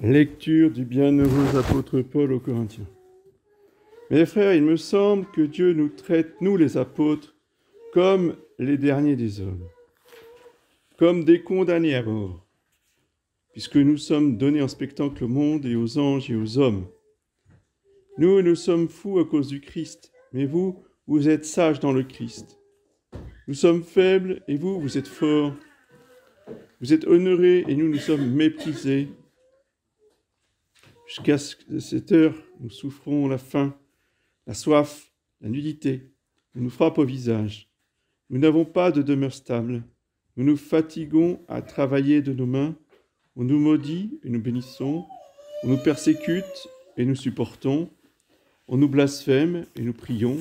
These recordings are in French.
Lecture du bienheureux apôtre Paul aux Corinthiens. Mes frères, il me semble que Dieu nous traite, nous les apôtres, comme les derniers des hommes, comme des condamnés à mort, puisque nous sommes donnés en spectacle au monde et aux anges et aux hommes. Nous sommes fous à cause du Christ, mais vous, vous êtes sages dans le Christ. Nous sommes faibles et vous, vous êtes forts. Vous êtes honorés et nous sommes méprisés. Jusqu'à cette heure, nous souffrons la faim, la soif, la nudité. On nous frappe au visage. Nous n'avons pas de demeure stable. Nous nous fatiguons à travailler de nos mains. On nous maudit et nous bénissons. On nous persécute et nous supportons. On nous blasphème et nous prions.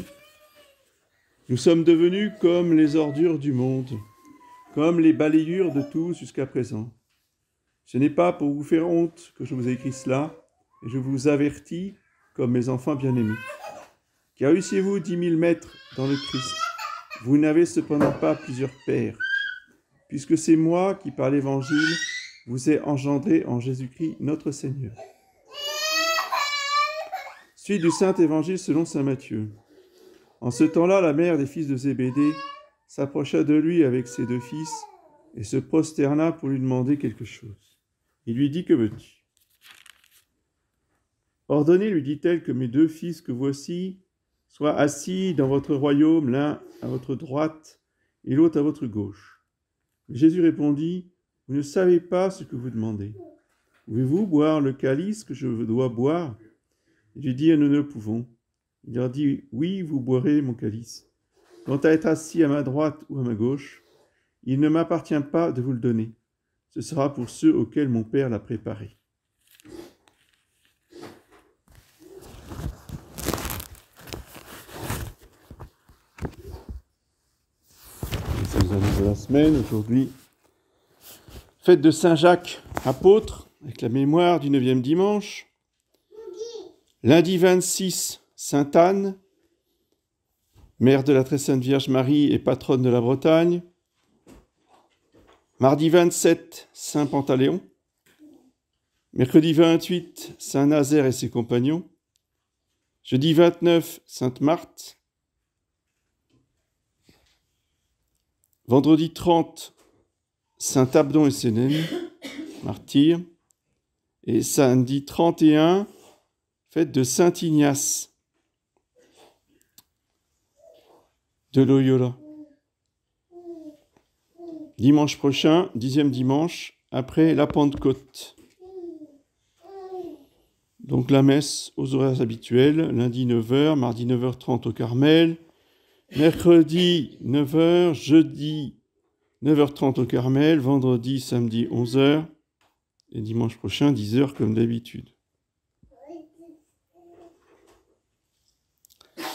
Nous sommes devenus comme les ordures du monde, comme les balayures de tous jusqu'à présent. Ce n'est pas pour vous faire honte que je vous ai écrit cela, et je vous avertis comme mes enfants bien-aimés. Car eussiez-vous 10 000 maîtres dans le Christ, vous n'avez cependant pas plusieurs pères, puisque c'est moi qui, par l'Évangile, vous ai engendré en Jésus-Christ notre Seigneur. Suite du Saint-Évangile selon saint Matthieu. En ce temps-là, la mère des fils de Zébédée s'approcha de lui avec ses 2 fils et se prosterna pour lui demander quelque chose. Il lui dit « Que veux-tu » ? Ordonnez, lui dit-elle, que mes 2 fils que voici soient assis dans votre royaume, l'un à votre droite et l'autre à votre gauche. Mais Jésus répondit, « Vous ne savez pas ce que vous demandez. Pouvez-vous boire le calice que je dois boire ?» Ils lui dirent, « Nous ne le pouvons. » Il leur dit, « Oui, vous boirez mon calice. Quant à être assis à ma droite ou à ma gauche, il ne m'appartient pas de vous le donner. Ce sera pour ceux auxquels mon Père l'a préparé. » C'est les annonces de la semaine, aujourd'hui. Fête de Saint Jacques, apôtre, avec la mémoire du 9e dimanche. Lundi 26, Sainte Anne, mère de la très sainte Vierge Marie et patronne de la Bretagne. Mardi 27, Saint Pantaléon. Mercredi 28, Saint Nazaire et ses compagnons. Jeudi 29, Sainte Marthe. Vendredi 30, Saint Abdon et ses naines, martyrs. Et samedi 31, fête de Saint Ignace de Loyola. Dimanche prochain, 10e dimanche, après la Pentecôte. Donc la messe aux horaires habituels, lundi 9h, mardi 9h30 au Carmel, mercredi 9h, jeudi 9h30 au Carmel, vendredi, samedi 11h, et dimanche prochain 10h comme d'habitude.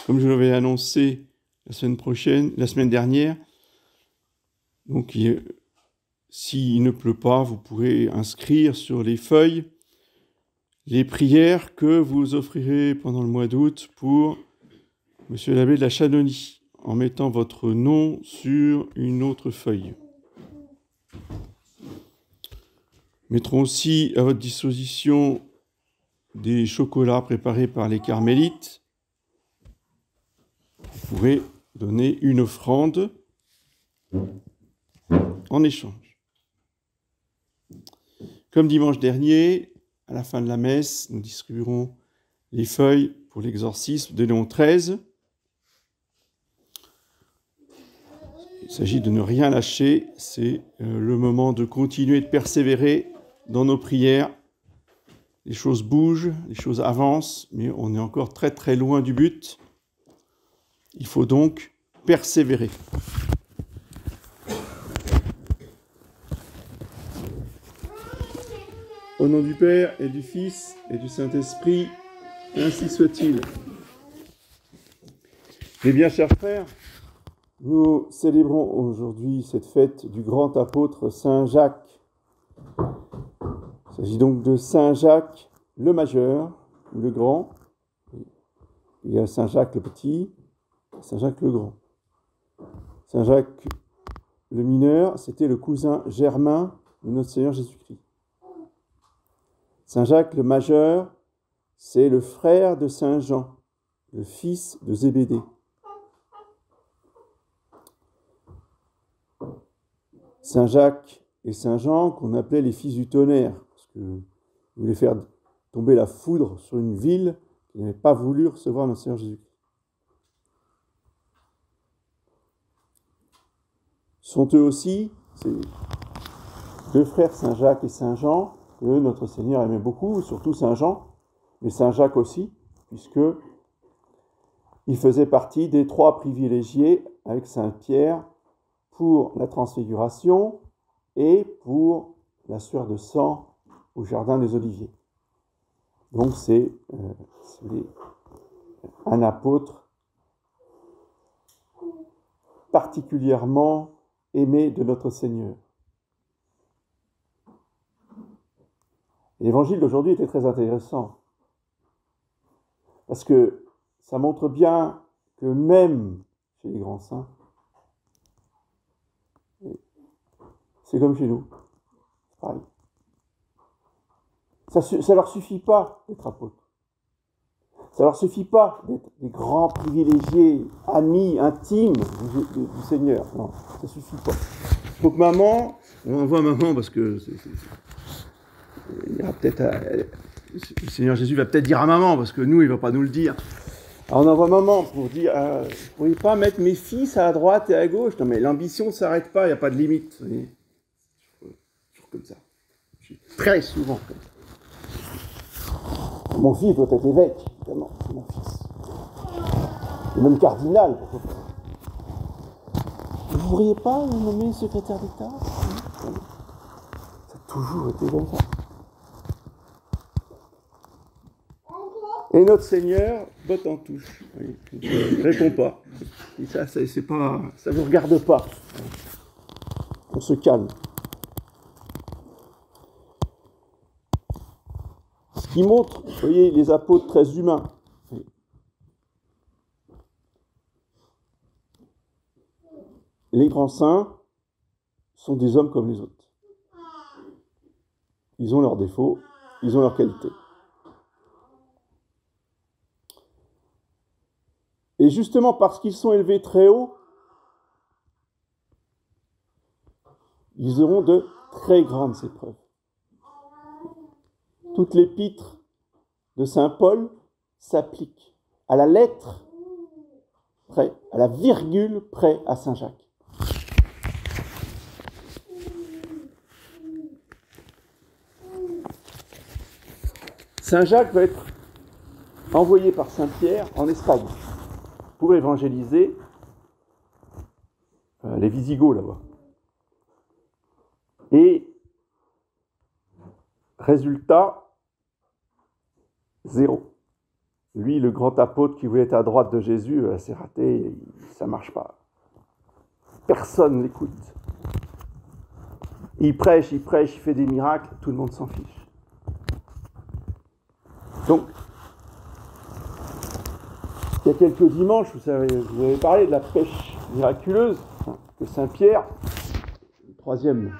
Comme je l'avais annoncé la semaine dernière, donc s'il ne pleut pas, vous pourrez inscrire sur les feuilles les prières que vous offrirez pendant le mois d'août pour Monsieur l'abbé de la Chanonie, en mettant votre nom sur une autre feuille. Mettrons aussi à votre disposition des chocolats préparés par les carmélites. Vous pourrez donner une offrande en échange. Comme dimanche dernier, à la fin de la messe, nous distribuerons les feuilles pour l'exorcisme de Léon XIII. Il s'agit de ne rien lâcher, c'est le moment de continuer de persévérer dans nos prières. Les choses bougent, les choses avancent, mais on est encore très très loin du but. Il faut donc persévérer. Au nom du Père et du Fils et du Saint-Esprit, ainsi soit-il. Eh bien, chers frères, nous célébrons aujourd'hui cette fête du grand apôtre Saint Jacques. Il s'agit donc de Saint Jacques le majeur, ou le grand. Il y a Saint Jacques le petit, Saint Jacques le grand. Saint Jacques le mineur, c'était le cousin germain de notre Seigneur Jésus-Christ. Saint Jacques le majeur, c'est le frère de Saint Jean, le fils de Zébédée. Saint Jacques et Saint Jean, qu'on appelait les fils du tonnerre, parce qu'ils voulaient faire tomber la foudre sur une ville qui n'avait pas voulu recevoir notre Seigneur Jésus. Sont eux aussi, ces deux frères, Saint Jacques et Saint Jean, que notre Seigneur aimait beaucoup, surtout Saint Jean, mais Saint Jacques aussi, puisque il faisait partie des 3 privilégiés avec Saint Pierre pour la transfiguration et pour la sueur de sang au jardin des Oliviers. Donc c'est un apôtre particulièrement aimé de notre Seigneur. L'évangile d'aujourd'hui était très intéressant, parce que ça montre bien que même chez les grands saints, c'est comme chez nous, c'est pareil. Ça leur suffit pas d'être apôtres. Ça leur suffit pas d'être des grands privilégiés, amis, intimes du Seigneur. Non, ça suffit pas. Il faut que maman, on envoie maman parce que il y aura peut-être le Seigneur Jésus va peut-être dire à maman, parce que nous, il ne va pas nous le dire. Alors on envoie maman pour dire, vous ne pourriez pas mettre mes fils à droite et à gauche? Non, mais l'ambition ne s'arrête pas, il n'y a pas de limite. Vous voyez, toujours comme ça. Je suis très souvent comme ça. Mon fils doit être évêque, évidemment, c'est mon fils. Et même cardinal. Vous ne pourriez pas le nommer secrétaire d'État? Ça a toujours été comme ça. Et notre Seigneur botte en touche. Il ne répond pas. Et ça, c'est pas, ça ne vous regarde pas. On se calme. Ce qui montre, vous voyez, les apôtres très humains. Les grands saints sont des hommes comme les autres. Ils ont leurs défauts, ils ont leurs qualités. Et justement parce qu'ils sont élevés très haut, ils auront de très grandes épreuves. Toute l'épître de saint Paul s'applique à la lettre près, à la virgule près à saint Jacques. Saint Jacques va être envoyé par saint Pierre en Espagne pour évangéliser les Visigoths là-bas. Et résultat, 0. Lui, le grand apôtre qui voulait être à droite de Jésus, c'est raté, ça ne marche pas. Personne ne l'écoute. Il prêche, il fait des miracles, tout le monde s'en fiche. Donc, il y a quelques dimanches, vous avez parlé de la pêche miraculeuse de Saint Pierre, le troisième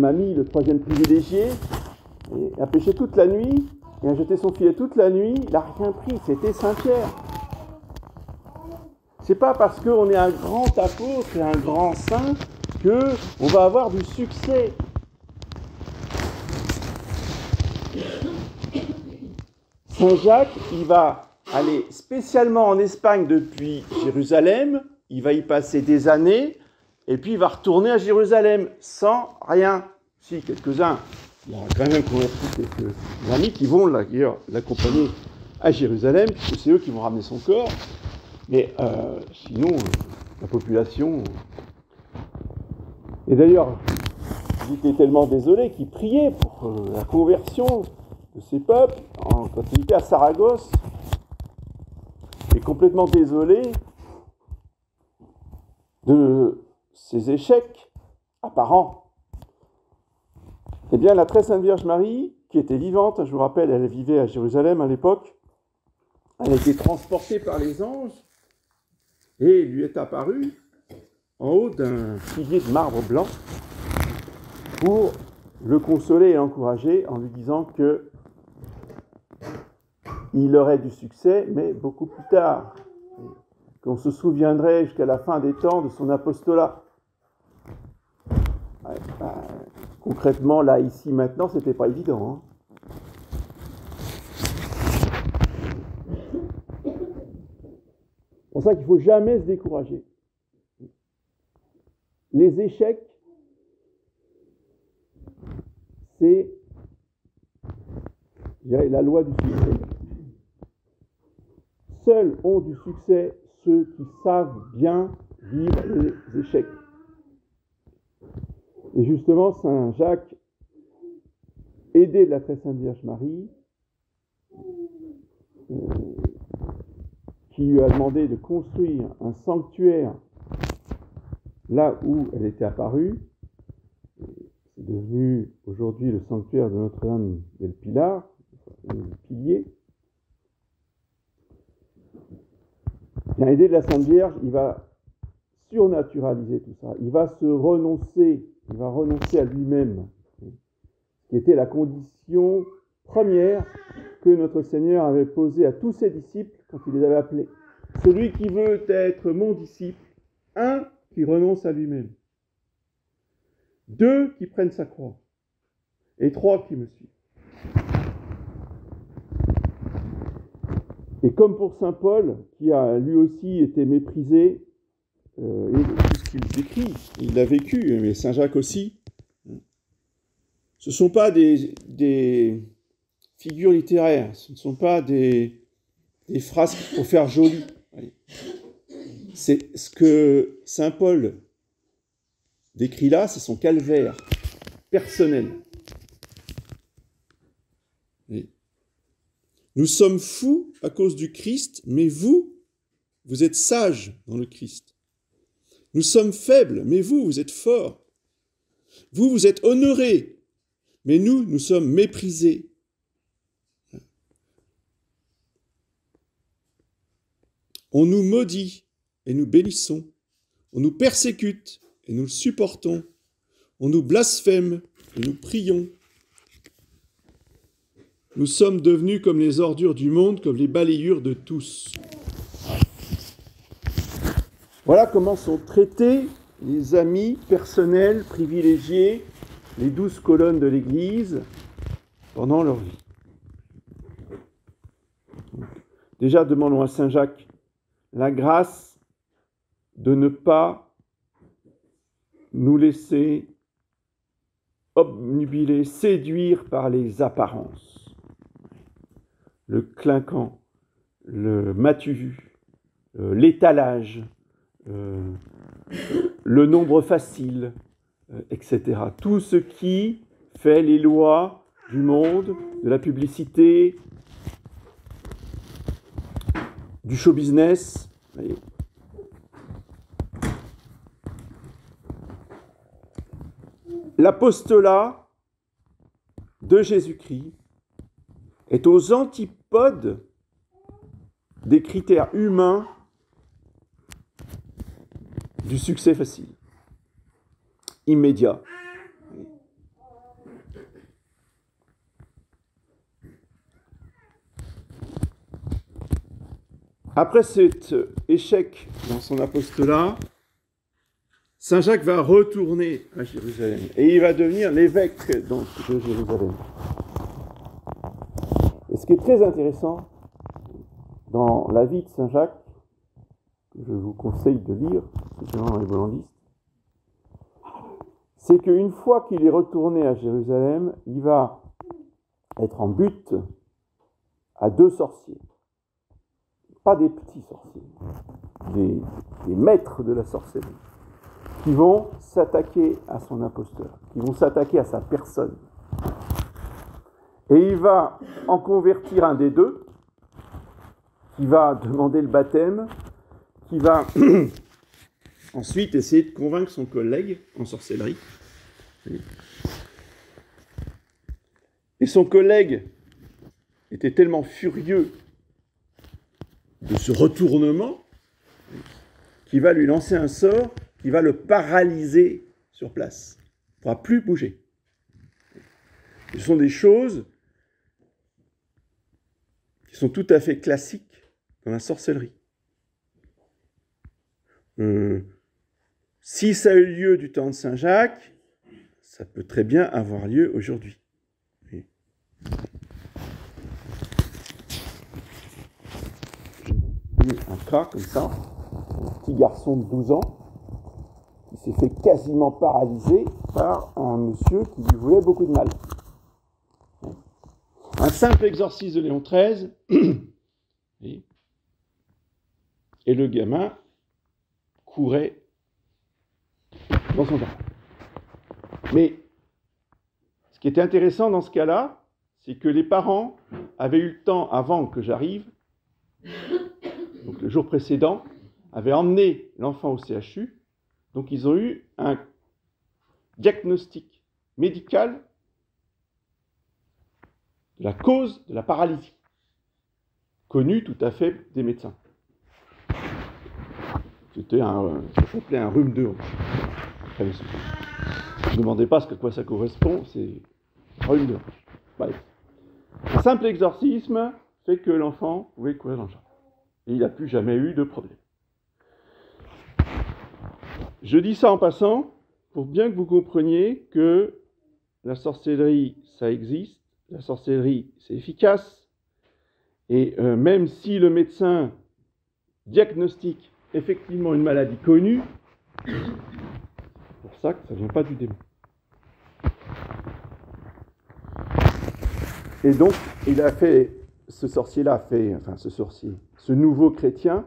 ami, le troisième privilégié, et a pêché toute la nuit, et a jeté son filet toute la nuit, il n'a rien pris, c'était Saint Pierre. C'est pas parce qu'on est un grand apôtre et un grand saint qu'on va avoir du succès. Saint Jacques, il va aller spécialement en Espagne depuis Jérusalem, il va y passer des années, et puis il va retourner à Jérusalem sans rien. Si, quelques-uns, il y a quand même quelques amis qui vont l'accompagner à Jérusalem, puisque c'est eux qui vont ramener son corps. Mais sinon, la population... Et d'ailleurs, il était tellement désolé qu'il priait pour la conversion de ces peuples, quand il était à Saragosse, et complètement désolé de ses échecs apparents. Eh bien, la très sainte Vierge Marie, qui était vivante, je vous rappelle, elle vivait à Jérusalem à l'époque, elle a été transportée par les anges et lui est apparue en haut d'un pilier de marbre blanc. pour le consoler et l'encourager en lui disant que il aurait du succès, mais beaucoup plus tard, qu'on se souviendrait jusqu'à la fin des temps de son apostolat. Ouais, concrètement, là, ici, maintenant, c'était pas évident. C'est pour ça qu'il ne faut jamais se décourager. Les échecs, c'est, je dirais, la loi du succès. Seuls ont du succès ceux qui savent bien vivre les échecs. Et justement, Saint Jacques, aidé de la très sainte Vierge Marie, qui lui a demandé de construire un sanctuaire là où elle était apparue, c'est devenu aujourd'hui le sanctuaire de Notre-Dame del Pilar, le pilier. Bien aidé de la Sainte Vierge, il va surnaturaliser tout ça. Il va renoncer à lui-même, qui était la condition première que notre Seigneur avait posée à tous ses disciples quand il les avait appelés. Celui qui veut être mon disciple, 1, qui renonce à lui-même, 2, qui prenne sa croix, et 3, qui me suit. Et comme pour saint Paul, qui a lui aussi été méprisé, et tout ce qu'il décrit, il l'a vécu, mais saint Jacques aussi, ce ne sont pas des figures littéraires, ce ne sont pas des phrases pour faire joli. C'est ce que saint Paul décrit là, c'est son calvaire personnel. Nous sommes fous à cause du Christ, mais vous êtes sages dans le Christ. Nous sommes faibles, mais vous êtes forts. Vous êtes honorés, mais nous sommes méprisés. On nous maudit et nous bénissons. On nous persécute et nous le supportons. On nous blasphème et nous prions. Nous sommes devenus comme les ordures du monde, comme les balayures de tous. Voilà comment sont traités les amis personnels, privilégiés, les 12 colonnes de l'Église pendant leur vie. Déjà, demandons à saint Jacques la grâce de ne pas nous laisser obnubiler, séduire par les apparences. Le clinquant, le matu vu, l'étalage, le nombre facile, etc. Tout ce qui fait les lois du monde, de la publicité, du show business. Voyez. L'apostolat de Jésus-Christ est aux antipodes des critères humains du succès facile, immédiat. Après cet échec dans son apostolat, saint Jacques va retourner à Jérusalem et il va devenir l'évêque donc, de Jérusalem. Et ce qui est très intéressant dans la vie de saint Jacques, que je vous conseille de lire, spécialement dans les Bollandistes, c'est qu'une fois qu'il est retourné à Jérusalem, il va être en butte à 2 sorciers. Pas des petits sorciers, des maîtres de la sorcellerie, qui vont s'attaquer à son apostolat, qui vont s'attaquer à sa personne. Et il va en convertir un des 2, qui va demander le baptême, qui va ensuite essayer de convaincre son collègue en sorcellerie. Et son collègue était tellement furieux de ce retournement qu'il va lui lancer un sort qui va le paralyser sur place. Il ne pourra plus bouger. Ce sont des choses qui sont tout à fait classiques dans la sorcellerie. Si ça a eu lieu du temps de Saint Jacques, ça peut très bien avoir lieu aujourd'hui. Oui. J'ai eu un cas comme ça, un petit garçon de 12 ans, qui s'est fait quasiment paralyser par un monsieur qui lui voulait beaucoup de mal. Un simple exorcisme de Léon XIII, et le gamin courait dans son jardin. Mais ce qui était intéressant dans ce cas-là, c'est que les parents avaient eu le temps, avant que j'arrive, donc le jour précédent, avaient emmené l'enfant au CHU, donc ils ont eu un diagnostic médical de la cause de la paralysie, connu tout à fait des médecins. Ça s'appelait un rhume de hanche. Ne me demandez pas à quoi ça correspond, c'est rhume de hanche. Bref. Un simple exorcisme fait que l'enfant pouvait courir dans le jardin. Et il n'a plus jamais eu de problème. Je dis ça en passant pour bien que vous compreniez que la sorcellerie, ça existe, la sorcellerie, c'est efficace, et même si le médecin diagnostique effectivement une maladie connue, c'est pour ça que ça ne vient pas du démon. Et donc, ce nouveau chrétien,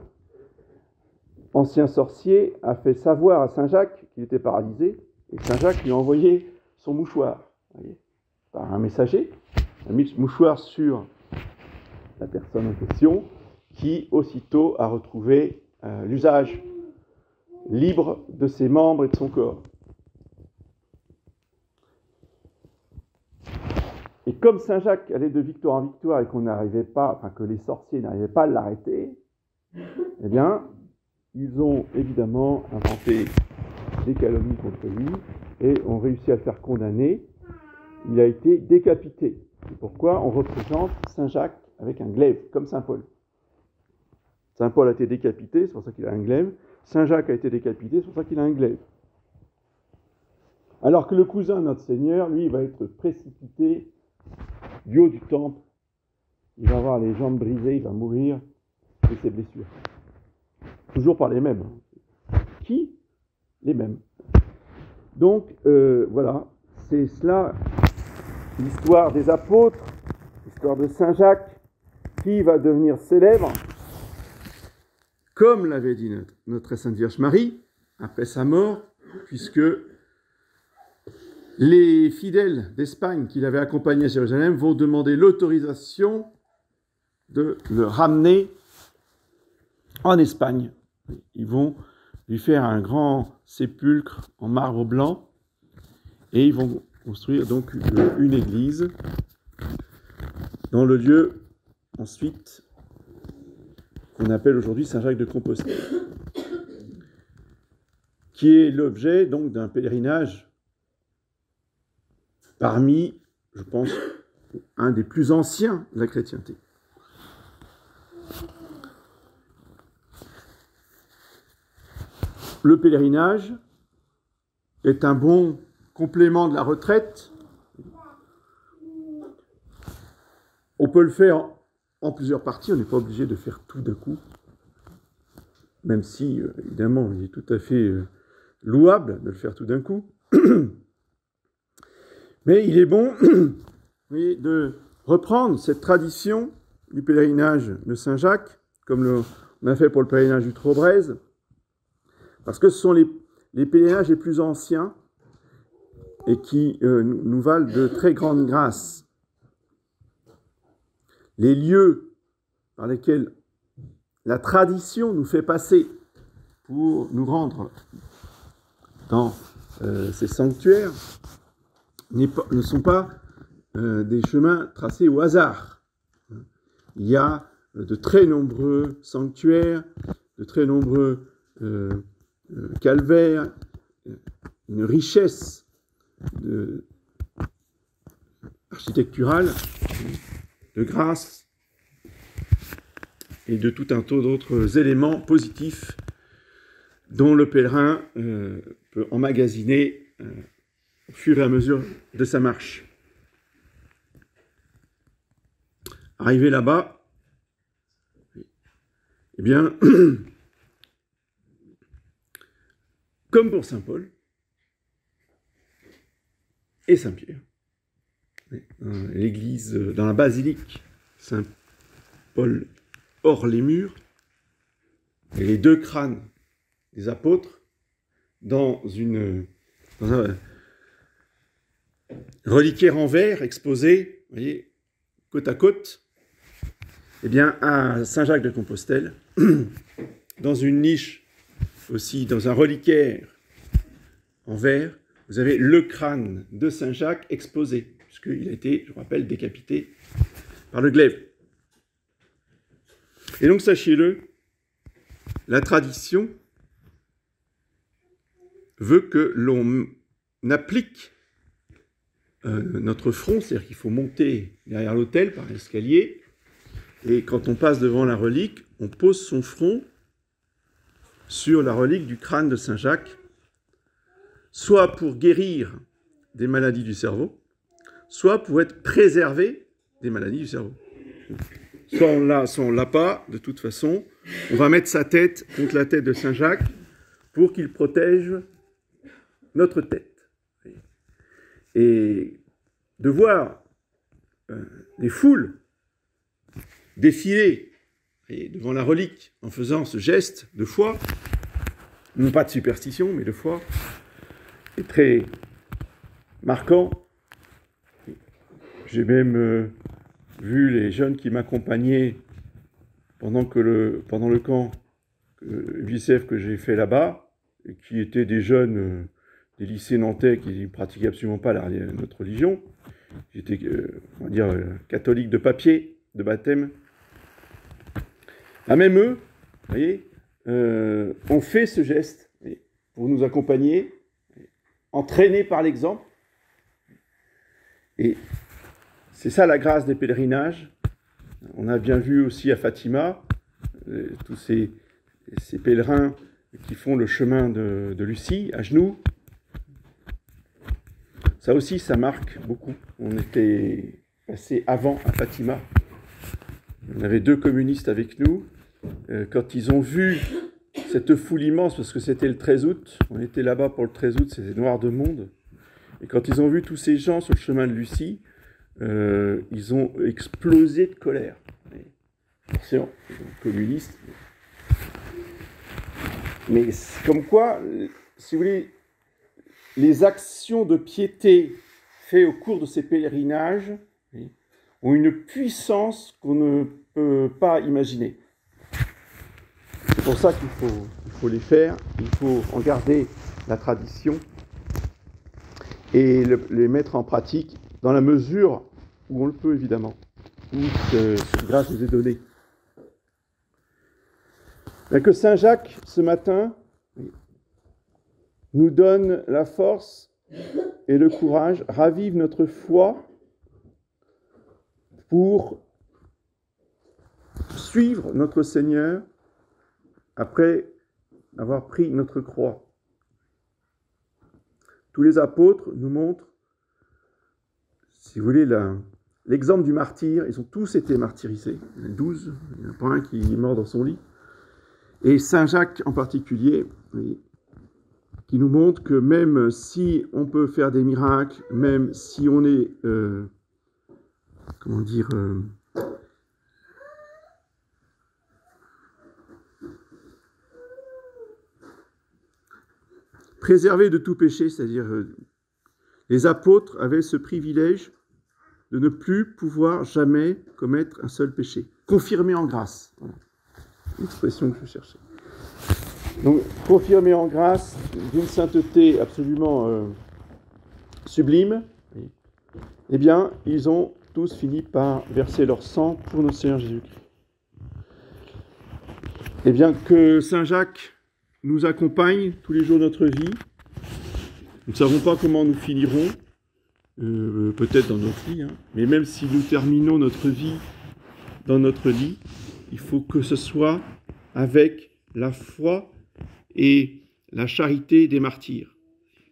ancien sorcier, a fait savoir à Saint Jacques qu'il était paralysé, et Saint Jacques lui a envoyé son mouchoir, voyez, par un messager, a mis ce mouchoir sur la personne en question, qui aussitôt a retrouvé l'usage libre de ses membres et de son corps. Et comme Saint Jacques allait de victoire en victoire et que les sorciers n'arrivaient pas à l'arrêter, eh bien, ils ont évidemment inventé des calomnies contre lui et ont réussi à le faire condamner. Il a été décapité. C'est pourquoi on représente Saint Jacques avec un glaive, comme Saint Paul. Saint Paul a été décapité, c'est pour ça qu'il a un glaive. Saint Jacques a été décapité, c'est pour ça qu'il a un glaive. Alors que le cousin de notre Seigneur, lui, va être précipité du haut du temple. Il va avoir les jambes brisées, il va mourir de ses blessures. Toujours par les mêmes. Qui ? Les mêmes. Donc, voilà, c'est cela, l'histoire des apôtres, l'histoire de Saint Jacques, qui va devenir célèbre, comme l'avait dit notre Sainte Vierge Marie, après sa mort, puisque les fidèles d'Espagne qui l'avaient accompagné à Jérusalem vont demander l'autorisation de le ramener en Espagne. Ils vont lui faire un grand sépulcre en marbre blanc et ils vont construire donc une église dans le lieu ensuite qu'on appelle aujourd'hui Saint-Jacques de Compostelle, qui est l'objet donc d'un pèlerinage parmi, je pense, un des plus anciens de la chrétienté. Le pèlerinage est un bon complément de la retraite. On peut le faire en plusieurs parties, on n'est pas obligé de faire tout d'un coup, même si, évidemment, il est tout à fait louable de le faire tout d'un coup. Mais il est bon de reprendre cette tradition du pèlerinage de Saint-Jacques, comme on a fait pour le pèlerinage du Trobreuse, parce que ce sont les pèlerinages les plus anciens et qui nous valent de très grandes grâces. Les lieux par lesquels la tradition nous fait passer pour nous rendre dans ces sanctuaires ne sont pas des chemins tracés au hasard. Il y a de très nombreux sanctuaires, de très nombreux calvaires, une richesse architecturale, de grâce et de tout un tas d'autres éléments positifs dont le pèlerin peut emmagasiner au fur et à mesure de sa marche. Arrivé là-bas, eh bien, comme pour Saint Paul et Saint Pierre, l'église, dans la basilique Saint Paul hors les murs, et les deux crânes des apôtres dans un reliquaire en verre exposé, vous voyez, côte à côte, eh bien, à Saint-Jacques de Compostelle, dans une niche aussi, dans un reliquaire en verre, vous avez le crâne de Saint-Jacques exposé, puisqu'il a été, je vous rappelle, décapité par le glaive. Et donc, sachez-le, la tradition veut que l'on applique notre front, c'est-à-dire qu'il faut monter derrière l'autel par l'escalier, et quand on passe devant la relique, on pose son front sur la relique du crâne de Saint-Jacques, soit pour guérir des maladies du cerveau, soit pour être préservé des maladies du cerveau. Soit on l'a pas, de toute façon, on va mettre sa tête contre la tête de Saint-Jacques pour qu'il protège notre tête. Et de voir des foules défiler devant la relique en faisant ce geste de foi, non pas de superstition, mais de foi, est très marquant. J'ai même vu les jeunes qui m'accompagnaient pendant le camp UICF que j'ai fait là-bas, et qui étaient des jeunes des lycées nantais qui ne pratiquaient absolument pas notre religion. J'étais, on va dire, catholique de papier, de baptême. Même eux, vous voyez, ont fait ce geste pour nous accompagner, entraînés par l'exemple. Et c'est ça la grâce des pèlerinages. On a bien vu aussi à Fatima, tous ces pèlerins qui font le chemin de Lucie, à genoux. Ça aussi, ça marque beaucoup. On était passé avant à Fatima. On avait 2 communistes avec nous. Quand ils ont vu cette foule immense, parce que c'était le 13 août, on était là-bas pour le 13 août, c'était noir de monde. Et quand ils ont vu tous ces gens sur le chemin de Lucie, ils ont explosé de colère. Attention, communistes. Mais c'est comme quoi, si vous voulez, les actions de piété faites au cours de ces pèlerinages ont une puissance qu'on ne peut pas imaginer. C'est pour ça qu'il faut les faire, il faut en garder la tradition et les mettre en pratique dans la mesure où on le peut, évidemment, où cette grâce nous est donnée. Mais que Saint Jacques, ce matin, nous donne la force et le courage, ravive notre foi pour suivre notre Seigneur après avoir pris notre croix. Tous les apôtres nous montrent, si vous voulez, l'exemple du martyr. Ils ont tous été martyrisés, 12, il n'y en a pas un qui est mort dans son lit. Et Saint Jacques en particulier, qui nous montre que même si on peut faire des miracles, même si on est, préservé de tout péché, c'est-à-dire les apôtres avaient ce privilège de ne plus pouvoir jamais commettre un seul péché, confirmé en grâce. Voilà. L'expression que je cherchais. Donc, confirmé en grâce d'une sainteté absolument sublime, eh bien, ils ont tous fini par verser leur sang pour notre Seigneur Jésus-Christ. Eh bien, que Saint Jacques nous accompagne tous les jours de notre vie. Nous ne savons pas comment nous finirons, peut-être dans notre lit, hein. Mais même si nous terminons notre vie dans notre lit, il faut que ce soit avec la foi et la charité des martyrs.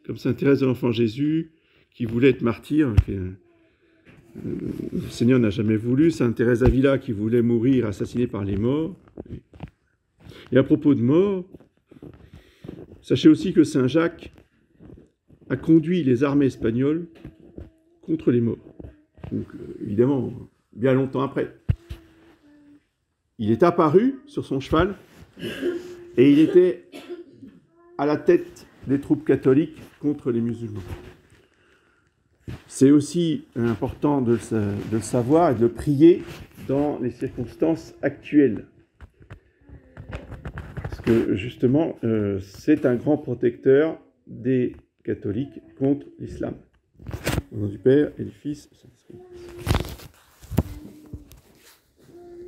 Comme sainte Thérèse de l'Enfant Jésus, qui voulait être martyr, le Seigneur n'a jamais voulu, sainte Thérèse d'Avila, qui voulait mourir assassinée par les morts. Et à propos de mort, sachez aussi que saint Jacques a conduit les armées espagnoles contre les morts. Donc, évidemment, bien longtemps après. Il est apparu sur son cheval et il était à la tête des troupes catholiques contre les musulmans. C'est aussi important de le savoir et de le prier dans les circonstances actuelles. Parce que justement, c'est un grand protecteur des catholiques contre l'islam. Au nom du Père et du Fils et du Saint-Esprit.